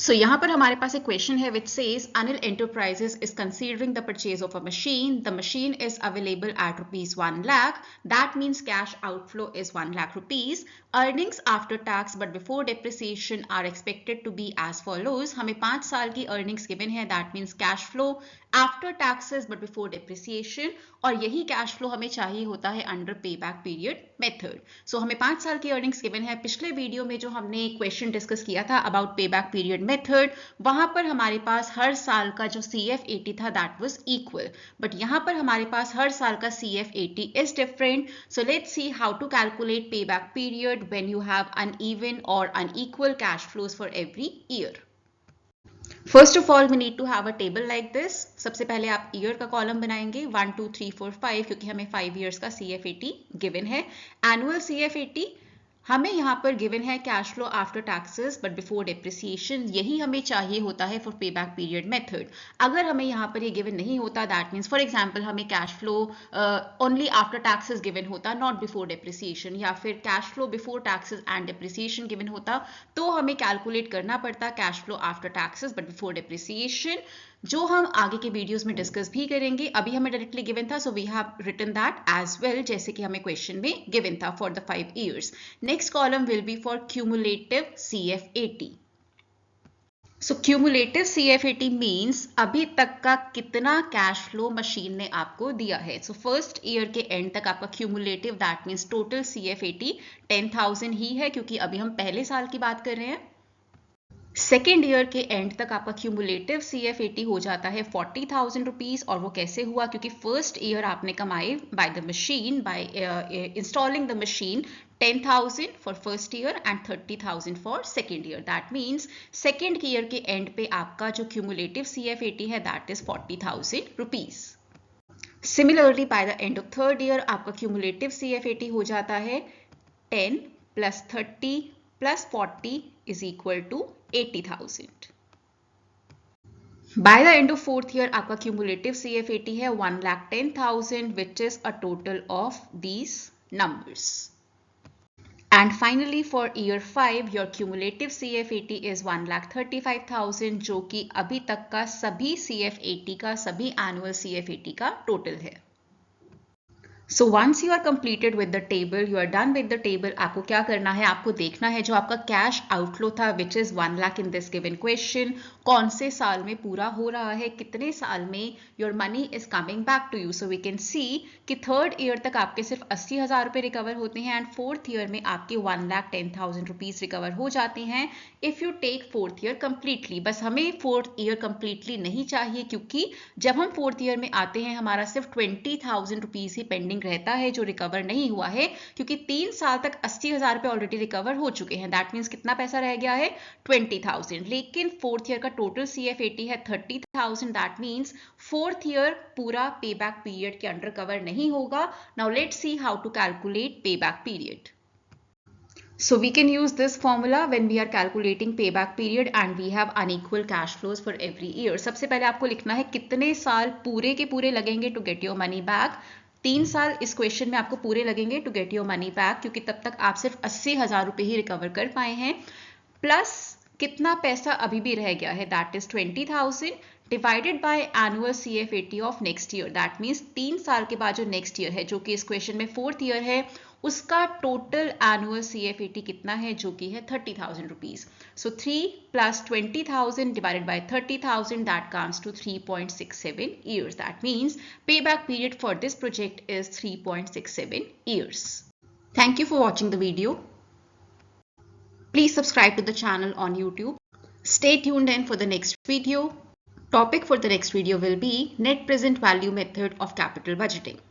So यहाँ पर हमारे पास एक क्वेश्चन है which says Anil Enterprises is considering the purchase of a machine. The machine is available at rupees 1 lakh. That means cash outflow is 1 lakh rupees. Earnings after tax but before depreciation are expected to be as follows. हमें 5 साल की earnings given है. That means cash flow after taxes but before depreciation. और यही cash flow हमें चाहिए होता है under payback period method. So हमें 5 साल की earnings given है. पिछले वीडियो में जो हमने क्वेश्चन डिस्कस किया था about payback period मेथड, वहां पर हमारे पास हर साल का जो CF80 था दैट वाज इक्वल, बट यहां पर हमारे पास हर साल का CF80 is different. So let's see how to calculate payback period when you have uneven और unequal cash flows for every year. First of all we need to have a table like this. सबसे पहले आप year का column बनाएंगे 1 2 3 4 5 क्योंकि हमें 5 years का CF80 given है. एनुअल CF80 हमें यहाँ पर गिवन है cash flow after taxes but before depreciation, यही हमें चाहिए होता है फॉर पे बैक पीरियड मेथड. अगर हमें यहाँ पर ये गिवन नहीं होता, दैट मीन्स फॉर एग्जांपल हमें cash flow only after taxes given होता, नॉट बिफोर डेप्रिसिएशन, या फिर cash flow before taxes and depreciation given होता, तो हमें कैलकुलेट करना पड़ता cash flow after taxes but before depreciation, जो हम आगे के वीडियोस में डिस्कस भी करेंगे. अभी हमें डायरेक्टली गिवन था, so we have written that as well, जैसे कि हमें क्वेश्चन में गिवन था for the 5 years. Next column will be for cumulative CF80. So cumulative CF80 means अभी तक का कितना कैश फ्लो मशीन ने आपको दिया है. सो फर्स्ट ईयर के एंड तक आपका cumulative that means total CF80 10,000 ही है, क्योंकि अभी हम पहले साल की बात कर रहे हैं. सेकेंड ईयर के एंड तक आपका क्यूमुलेटिव CF80 हो जाता है 40,000 रुपीज. और वो कैसे हुआ? क्योंकि फर्स्ट ईयर आपने कमाए by the machine, by installing the machine 10,000 for first year and 30,000 for second year. That means second year के एंड पे आपका जो क्यूमुलेटिव CF80 है that is 40,000 rupees. Similarly by the end of third year आपका cumulative CF80 हो जाता है 10 plus 30 plus 40 is equal to 80,000. By the end of fourth year, आपका cumulative CF80 है 1,10,000, which is a total of these numbers. And finally, for year 5, your cumulative CF80 is 1,35,000, जो कि अभी तक का सभी CF80 का, सभी annual CF80 का total है. So once you are completed with the table, you are done with the table. आपको क्या करना है? आपको देखना है जो आपका कैश आउटफ्लो था which is 1 lakh in this given question, कौन से साल में पूरा हो रहा है, कितने साल में your money is coming back to you. So we can see कि थर्ड ईयर तक आपके सिर्फ 80,000 रुपये रिकवर होते हैं एंड फोर्थ ईयर में आपके 1,10,000 रुपीज रिकवर हो जाते हैं if you take fourth year completely. बस हमें फोर्थ ईयर कंप्लीटली नहीं चाहिए, क्योंकि जब हम फोर्थ ईयर में आते हैं हमारा सिर्फ 20,000 रुपीज ही पेंडिंग रहता है जो रिकवर नहीं हुआ है, क्योंकि 3 साल तक 80,000 रुपए ऑलरेडी रिकवर हो चुके हैं. दैट मीन्स कितना पैसा रह गया है? 20,000. लेकिन फोर्थ ईयर का टोटल CF80 है 30,000. दैट मीन्स फोर्थ ईयर पूरा पे बैक पीरियड के अंडर कवर नहीं होगा. Now let's see how to calculate payback period. So we can use this formula when we are calculating payback period and we have unequal cash flows for every year. सबसे पहले आपको लिखना है कितने साल पूरे के पूरे लगेंगे to get your money back. 3 साल इस क्वेश्चन में आपको पूरे लगेंगे to get your money back, क्योंकि तब तक आप सिर्फ 80,000 रुपए ही रिकवर कर पाए हैं. प्लस कितना पैसा अभी भी रह गया है, that is 20,000 divided by annual CF80 of next year. That means 3 साल के बाद जो नेक्स्ट ईयर है, जो कि इस क्वेश्चन में फोर्थ ईयर है, उसका टोटल एनुअल CF80 कितना है, जो कि है 30,000 rupees. So 3 plus 20,000 divided by 30,000, that comes to 3.67 years. That means payback period for this project is 3.67 years. Thank you for watching the video. Please subscribe to the channel on YouTube. Stay tuned in for the next video. Topic for the next video will be net present value method of capital budgeting.